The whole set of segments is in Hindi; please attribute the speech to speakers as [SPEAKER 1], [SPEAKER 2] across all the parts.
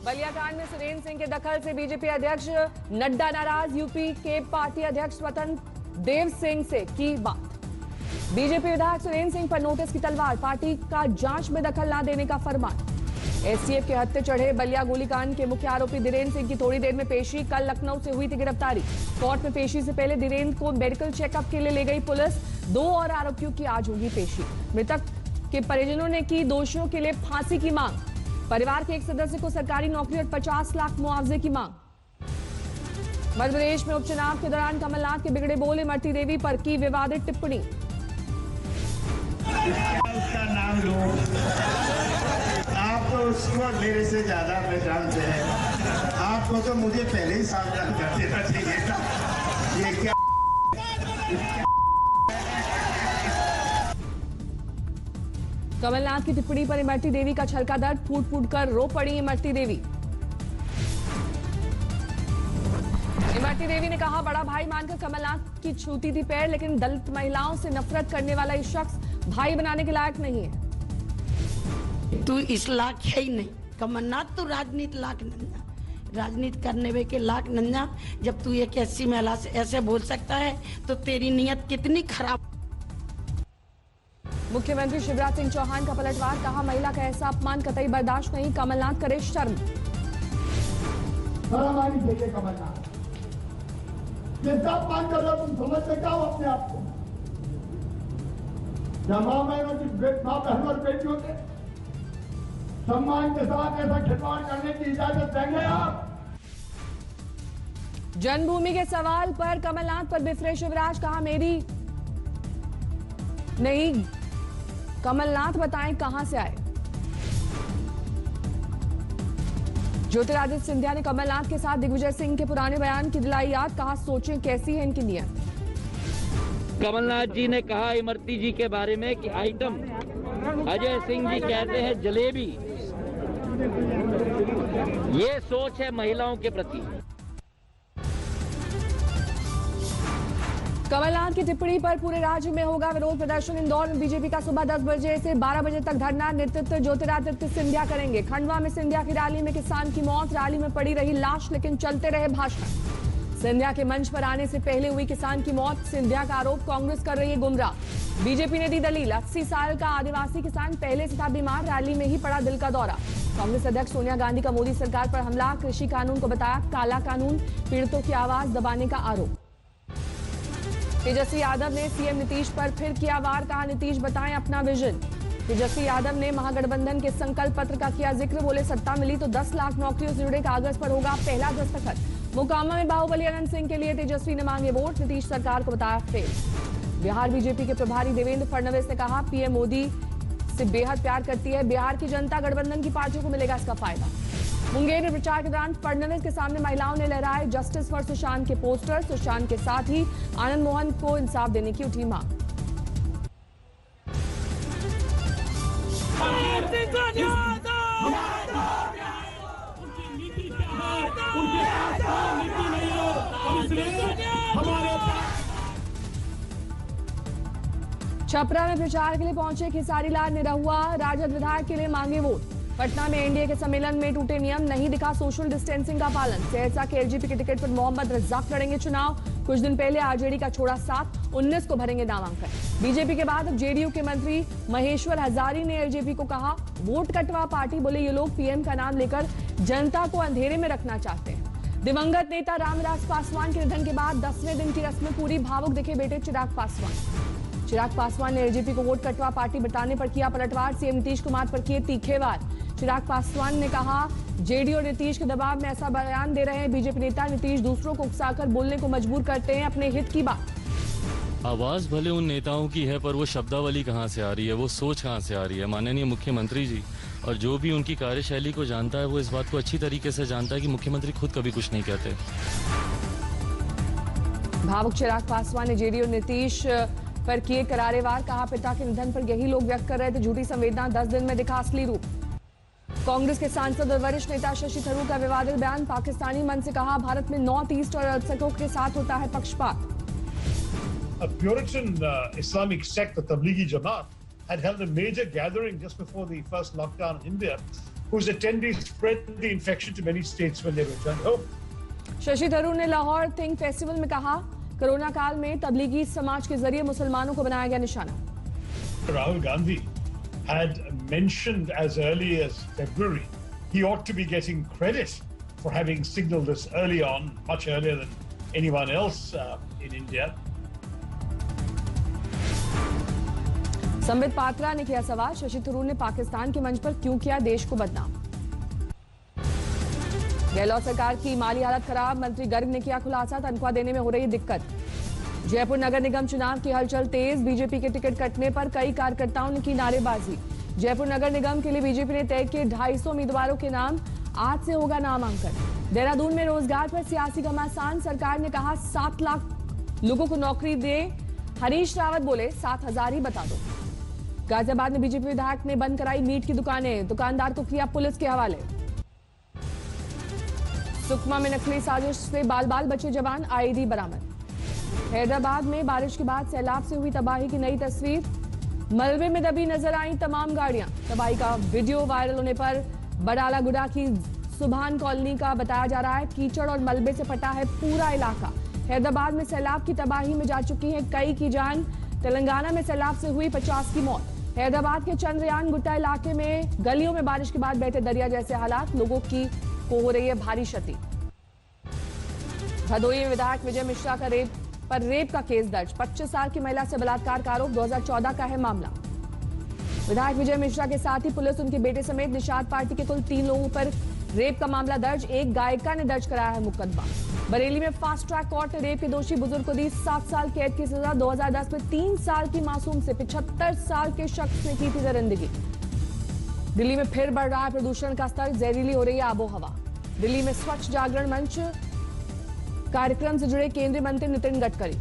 [SPEAKER 1] बलिया कांड में सुरेंद्र सिंह के दखल से बीजेपी अध्यक्ष नड्डा नाराज। यूपी के पार्टी अध्यक्ष स्वतंत्र देव सिंह से की बात। बीजेपी विधायक सुरेंद्र सिंह पर नोटिस की तलवार, पार्टी का जांच में दखल न देने का फरमान। एसटीएफ के हत्थे चढ़े बलिया गोलीकांड के मुख्य आरोपी धीरेन्द्र सिंह की थोड़ी देर में पेशी। कल लखनऊ से हुई थी गिरफ्तारी। कोर्ट में पेशी से पहले धीरेन्द्र को मेडिकल चेकअप के लिए ले गई पुलिस। 2 और आरोपियों की आज होगी पेशी। मृतक के परिजनों ने की दोषियों के लिए फांसी की मांग। परिवार के एक सदस्य को सरकारी नौकरी और 50 लाख मुआवजे की मांग। मध्य प्रदेश में उपचुनाव के दौरान कमलनाथ के बिगड़े बोल, इमरती देवी पर की विवादित टिप्पणी।
[SPEAKER 2] उसका नाम लो, आप तो उसको मेरे से ज्यादा पहचानते हैं। आपको तो मुझे पहले ही सावधान कर देना चाहिए था। ये क्या
[SPEAKER 1] कमलनाथ की टिप्पणी पर इमरती देवी का छलका दर्द, फूट फूट कर रो पड़ी इमरती देवी। इमरती देवी ने कहा, बड़ा भाई मानकर कमलनाथ की छूती थी पैर, लेकिन दलित महिलाओं से नफरत करने वाला ये शख्स भाई बनाने के लायक नहीं है।
[SPEAKER 3] तू इस लायक है ही नहीं। कमलनाथ तो राजनीति लायक नंजा, राजनीति करने वे के लायक नंजा। जब तू एक ऐसी महिला से ऐसे बोल सकता है तो तेरी नीयत कितनी खराब।
[SPEAKER 1] मुख्यमंत्री शिवराज सिंह चौहान का पलटवार, कहा महिला का ऐसा अपमान कतई बर्दाश्त नहीं, कमलनाथ करे शर्म।
[SPEAKER 4] कमलनाथ जैसा अपमान कर रहे हो तुम समझ सकते हो अपने आप को। माँ बहनों की माँ बहनों और बेटियों के सम्मान के साथ ऐसा खिलवाड़ करने की इजाजत देंगे आप?
[SPEAKER 1] जन्मभूमि के सवाल पर कमलनाथ पर बिफरे शिवराज, कहा मेरी नहीं, कमलनाथ बताएं कहां से आए। ज्योतिरादित्य सिंधिया ने कमलनाथ के साथ दिग्विजय सिंह के पुराने बयान की दिलाई याद, कहा सोचें कैसी है इनकी नीयत।
[SPEAKER 5] कमलनाथ जी ने कहा इमरती जी के बारे में कि आइटम अजय सिंह जी कहते हैं जलेबी। ये सोच है महिलाओं के प्रति।
[SPEAKER 1] कमलनाथ की टिप्पणी पर पूरे राज्य में होगा विरोध प्रदर्शन। इंदौर में बीजेपी का सुबह 10 बजे से 12 बजे तक धरना। नेतृत्व ज्योतिरादित्य सिंधिया करेंगे। खंडवा में सिंधिया की रैली में किसान की मौत, रैली में पड़ी रही लाश, लेकिन चलते रहे भाषण। सिंधिया के मंच पर आने से पहले हुई किसान की मौत, सिंधिया का आरोप कांग्रेस कर रही है गुमराह। बीजेपी ने दी दलील, 80 साल का आदिवासी किसान पहले से था बीमार, रैली में ही पड़ा दिल का दौरा। कांग्रेस अध्यक्ष सोनिया गांधी का मोदी सरकार पर हमला, कृषि कानून को बताया काला कानून, पीड़ितों की आवाज दबाने का आरोप। तेजस्वी यादव ने सीएम नीतीश पर फिर किया वार, कहा नीतीश बताएं अपना विजन। तेजस्वी यादव ने महागठबंधन के संकल्प पत्र का किया जिक्र, बोले सत्ता मिली तो 10 लाख नौकरियों से जुड़े कागज पर होगा पहला दस्तखत। मोकामा में बाहुबली अनंत सिंह के लिए तेजस्वी ने मांगे वोट, नीतीश सरकार को बताया फेल। बिहार बीजेपी के प्रभारी देवेंद्र फडणवीस ने कहा पीएम मोदी से बेहद प्यार करती है बिहार की जनता, गठबंधन की पार्टियों को मिलेगा इसका फायदा। मुंगेर में प्रचार के दौरान फडणवीस के सामने महिलाओं ने लहराए जस्टिस फॉर सुशांत के पोस्टर। सुशांत के साथ ही आनंद मोहन को इंसाफ देने की उठी मांग। छपरा में प्रचार के लिए पहुंचे खेसारी लाल निरहुआ, राजद विधायक के लिए मांगे वोट। पटना में एनडीए के सम्मेलन में टूटे नियम, नहीं दिखा सोशल डिस्टेंसिंग का पालन। सहरसा के एलजेपी के टिकट पर मोहम्मद रज्जाक लड़ेंगे चुनाव। कुछ दिन पहले आरजेडी का छोड़ा साथ, 19 को भरेंगे नामांकन। बीजेपी के बाद अब जेडीयू के मंत्री महेश्वर हजारी ने एलजेपी को कहा वोट कटवा पार्टी, बोले ये लोग पीएम का नाम लेकर जनता को अंधेरे में रखना चाहते हैं। दिवंगत नेता रामविलास पासवान के निधन के बाद 10वें दिन की रस्में पूरी, भावुक दिखे बेटे चिराग पासवान। चिराग पासवान ने एलजेपी को वोट कटवा पार्टी बताने पर किया पलटवार, सीएम नीतीश कुमार पर किए तीखे वार। चिराग पासवान ने कहा जेडीयू और नीतीश के दबाव में ऐसा बयान दे रहे हैं बीजेपी नेता। नीतीश दूसरों को उकसाकर बोलने को मजबूर करते हैं अपने हित की बात।
[SPEAKER 6] आवाज भले उन नेताओं की है पर वो शब्दावली कहां से आ रही है, वो सोच कहां से आ रही है। माननीय मुख्यमंत्री जी और जो भी उनकी कार्यशैली को जानता है वो इस बात को अच्छी तरीके से जानता है कि मुख्यमंत्री खुद कभी कुछ नहीं कहते।
[SPEAKER 1] भावुक चिराग पासवान ने जेडीयू और नीतीश पर किए करारे वार, कहा पिता के निधन पर यही लोग व्यक्त कर रहे थे झूठी संवेदना, 10 दिन में दिखा असली रूप। कांग्रेस के सांसद और वरिष्ठ नेता शशि थरूर का विवादित बयान, पाकिस्तानी मन से कहा भारत में नॉर्थ ईस्ट और अल्पसंख्यकों के साथ होता है पक्षपात।
[SPEAKER 7] A Puritan Islamic sect, the Tablighi Jamaat, had held a major gathering just before the first lockdown in India, whose attendees spread the infection to many states when they returned home.
[SPEAKER 1] Shashi Tharoor ने लाहौर थिंक फेस्टिवल में कहा, कोरोना काल में तबलीगी समाज के जरिए मुसलमानों को बनाया गया निशाना।
[SPEAKER 7] Rahul Gandhi had mentioned as early as February he ought to be getting credit for having signaled this early on, much earlier than anyone else in India.
[SPEAKER 1] Sambit Patra ने किया सवाल, शशि थरूर ने पाकिस्तान के मंच पर क्यों किया देश को बदनाम। गहलोत सरकार की माली हालत खराब, मंत्री गर्ग ने किया खुलासा, तनख्वाह देने में हो रही दिक्कत। जयपुर नगर निगम चुनाव की हलचल तेज, बीजेपी के टिकट कटने पर कई कार्यकर्ताओं ने की नारेबाजी। जयपुर नगर निगम के लिए बीजेपी ने तय किए 250 उम्मीदवारों के नाम, आज से होगा नामांकन। देहरादून में रोजगार पर सियासी घमासान, सरकार ने कहा 7 लाख लोगों को नौकरी दे। हरीश रावत बोले 7,000 ही बता दो। गाजियाबाद में बीजेपी विधायक ने बंद कराई मीट की दुकानें, दुकानदार को किया पुलिस के हवाले। सुकमा में नकली साजिश से बाल बाल बचे जवान, आईडी बरामद। हैदराबाद में बारिश के बाद सैलाब से हुई तबाही की नई तस्वीर, मलबे में दबी नजर आई तमाम गाड़ियां। तबाही का वीडियो वायरल होने पर बडाला गुडा की सुभान कॉलोनी का बताया जा रहा है, कीचड़ और मलबे से फटा है पूरा इलाका। हैदराबाद में सैलाब की तबाही में जा चुकी है कई की जान, तेलंगाना में सैलाब से हुई 50 की मौत। हैदराबाद के चंद्रयान गुट्टा इलाके में गलियों में बारिश के बाद बहते दरिया जैसे हालात, लोगों को हो रही है भारी क्षति। भदोही में विधायक विजय मिश्रा का रेप का केस दर्ज, 25 साल की महिला से बलात्कार का आरोप, 2014 का है मामला। विधायक विजय मिश्रा के साथ ही पुलिस उनके बेटे समेत निषाद पार्टी के कुल 3 लोगों पर रेप का मामला दर्ज, एक गायिका ने दर्ज कराया है मुकदमा। बरेली में फास्ट ट्रैक कोर्ट ने रेप के दोषी बुजुर्ग को दी 7 साल कैद की सजा, 2010 में 3 साल की मासूम से 75 साल के शख्स ने की थी दरिंदगी। दिल्ली में फिर बढ़ रहा है प्रदूषण का स्तर, जहरीली हो रही है आबोहवा। दिल्ली में स्वच्छ जागरण मंच कार्यक्रम से जुड़े केंद्रीय मंत्री नितिन गडकरी।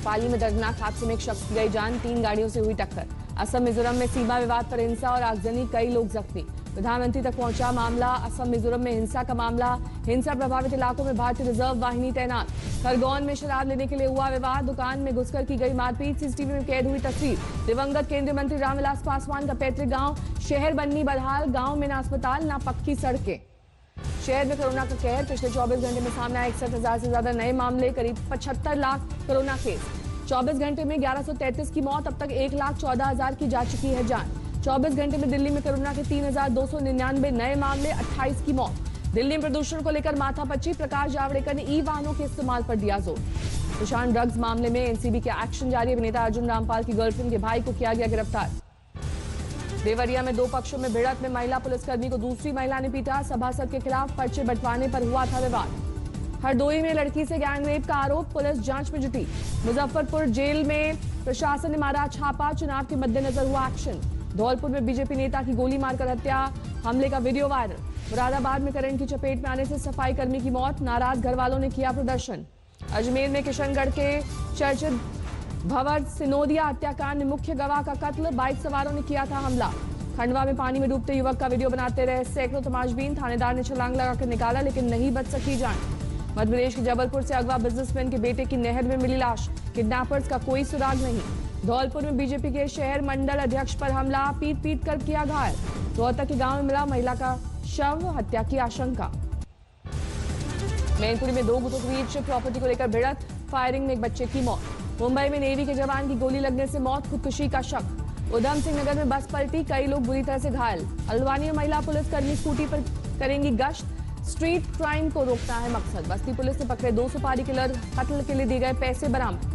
[SPEAKER 1] पाली में दर्दनाक हादसे में एक शख्स की गई जान, 3 गाड़ियों से हुई टक्कर। असम मिजोरम में सीमा विवाद पर हिंसा और आगजनी, कई लोग जख्मी। प्रधानमंत्री तक पहुंचा मामला, असम मिजोरम में हिंसा का मामला, हिंसा प्रभावित इलाकों में भारतीय रिजर्व वाहिनी तैनात। खरगोन में शराब लेने के लिए हुआ विवाद, दुकान में घुसकर की गई मारपीट, सीसीटीवी में कैद हुई तस्वीर। दिवंगत केंद्रीय मंत्री रामविलास पासवान का पैतृक गांव, शहर बन्नी बदहाल, गांव में ना अस्पताल ना पक्की सड़कें। शहर में कोरोना का कहर, पिछले 24 घंटे में सामने आए 61,000 से ज्यादा नए मामले, करीब 75 लाख कोरोना केस। 24 घंटे में 1133 की मौत, अब तक 1,14,000 की जा चुकी है जान। 24 घंटे में दिल्ली में कोरोना के 3,299 नए मामले, 28 की मौत। दिल्ली में प्रदूषण को लेकर माथापच्ची, प्रकाश जावड़ेकर ने ई वाहनों के इस्तेमाल पर दिया जोर। सुशांत ड्रग्स मामले में एनसीबी के एक्शन जारी, अभिनेता अर्जुन रामपाल की गर्लफ्रेंड के भाई को किया गया गिरफ्तार। देवरिया में 2 पक्षों में भिड़ंत में महिला पुलिसकर्मी को दूसरी महिला ने पीटा, सभासद के खिलाफ पर्चे बंटवाने पर हुआ था विवाद। हरदोई में लड़की से गैंगरेप का आरोप, पुलिस जांच में जुटी। मुजफ्फरपुर जेल में प्रशासन ने मारा छापा, चुनाव के मद्देनजर हुआ एक्शन। धौलपुर में बीजेपी नेता की गोली मारकर हत्या, हमले का वीडियो वायरल। मुरादाबाद में करंट की चपेट में आने से सफाई कर्मी की मौत, नाराज घर वालों ने किया प्रदर्शन। अजमेर में किशनगढ़ के चर्चित भंवर सिनोदिया हत्याकांड में मुख्य गवाह का कत्ल, बाइक सवारों ने किया था हमला। खंडवा में पानी में डूबते युवक का वीडियो बनाते रहे सैकड़ों तमाशबीन, थानेदार ने छलांग लगाकर निकाला लेकिन नहीं बच सकी जान। मध्य प्रदेश के जबलपुर से अगवा बिजनेसमैन के बेटे की नहर में मिली लाश, किडनैपर्स का कोई सुराग नहीं। धौलपुर में बीजेपी के शहर मंडल अध्यक्ष पर हमला, पीट पीट कर किया घायल। रोहतक के गांव में मिला महिला का शव, हत्या की आशंका। मैनपुरी में 2 गुटों के बीच प्रॉपर्टी को लेकर भिड़ंत, फायरिंग में एक बच्चे की मौत। मुंबई में नेवी के जवान की गोली लगने से मौत, खुदकुशी का शक। उधम सिंह नगर में बस पलटी, कई लोग बुरी तरह से घायल। हल्द्वानी में महिला पुलिसकर्मी स्कूटी पर करेंगी गश्त, स्ट्रीट क्राइम को रोकना है मकसद। बस्ती पुलिस ने पकड़े 2 सुपारी किलर, कत्ल के लिए दिए गए पैसे बरामद।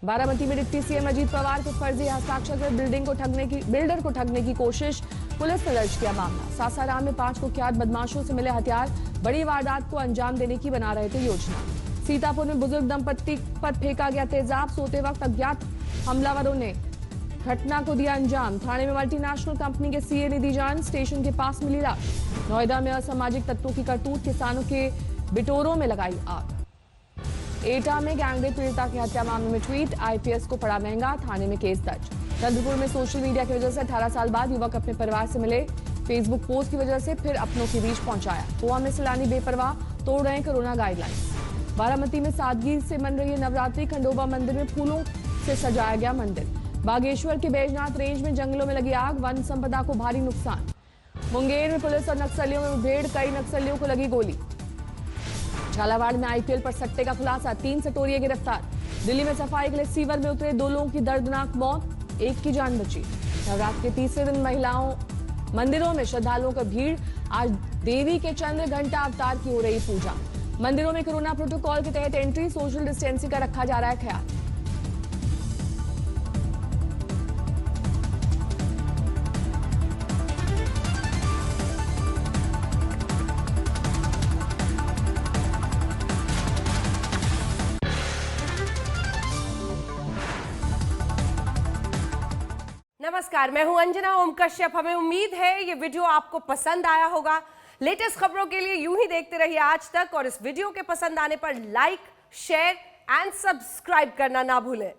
[SPEAKER 1] बारामती में डिप्टी सीएम अजीत पवार के फर्जी हस्ताक्षर पर बिल्डर को ठगने की कोशिश, पुलिस ने दर्ज किया मामला। सासाराम में 5 कुख्यात बदमाशों से मिले हथियार, बड़ी वारदात को अंजाम देने की बना रहे थे योजना। सीतापुर में बुजुर्ग दंपत्ति पर फेंका गया तेजाब, सोते वक्त अज्ञात हमलावरों ने घटना को दिया अंजाम। थाने में मल्टीनेशनल कंपनी के सीए ने दी जान, स्टेशन के पास मिली लाश। नोएडा में असामाजिक तत्वों की करतूत, किसानों के बिटोरों में लगाई आग। एटा में गैंगरेप पीड़िता की हत्या मामले में ट्वीट, आईपीएस को पड़ा महंगा, थाने में केस दर्ज। चंद्रपुर में सोशल मीडिया की वजह से 18 साल बाद युवक अपने परिवार से मिले, फेसबुक पोस्ट की वजह से फिर अपनों के बीच पहुंचाया। गोवा में सैलानी बेपरवाह, तोड़ रहे कोरोना गाइडलाइंस। बारामती में सादगी से मन रही है नवरात्रि, खंडोबा मंदिर में फूलों से सजाया गया मंदिर। बागेश्वर के बैजनाथ रेंज में जंगलों में लगी आग, वन संपदा को भारी नुकसान। मुंगेर में पुलिस और नक्सलियों में मुठभेड़, कई नक्सलियों को लगी गोली। झालावाड़ में आईपीएल पर सट्टे का खुलासा, 3 सटोरिये गिरफ्तार। दिल्ली में सफाई के लिए सीवर में उतरे 2 लोगों की दर्दनाक मौत, 1 की जान बची। नवरात्र के तीसरे दिन मंदिरों में श्रद्धालुओं का भीड़, आज देवी के चंद्र घंटा अवतार की हो रही पूजा। मंदिरों में कोरोना प्रोटोकॉल के तहत एंट्री, सोशल डिस्टेंसिंग का रखा जा रहा है ख्याल।
[SPEAKER 8] नमस्कार, मैं हूं अंजना ओम कश्यप। हमें उम्मीद है ये वीडियो आपको पसंद आया होगा। लेटेस्ट खबरों के लिए यूं ही देखते रहिए आज तक, और इस वीडियो के पसंद आने पर लाइक, शेयर एंड सब्सक्राइब करना ना भूलें।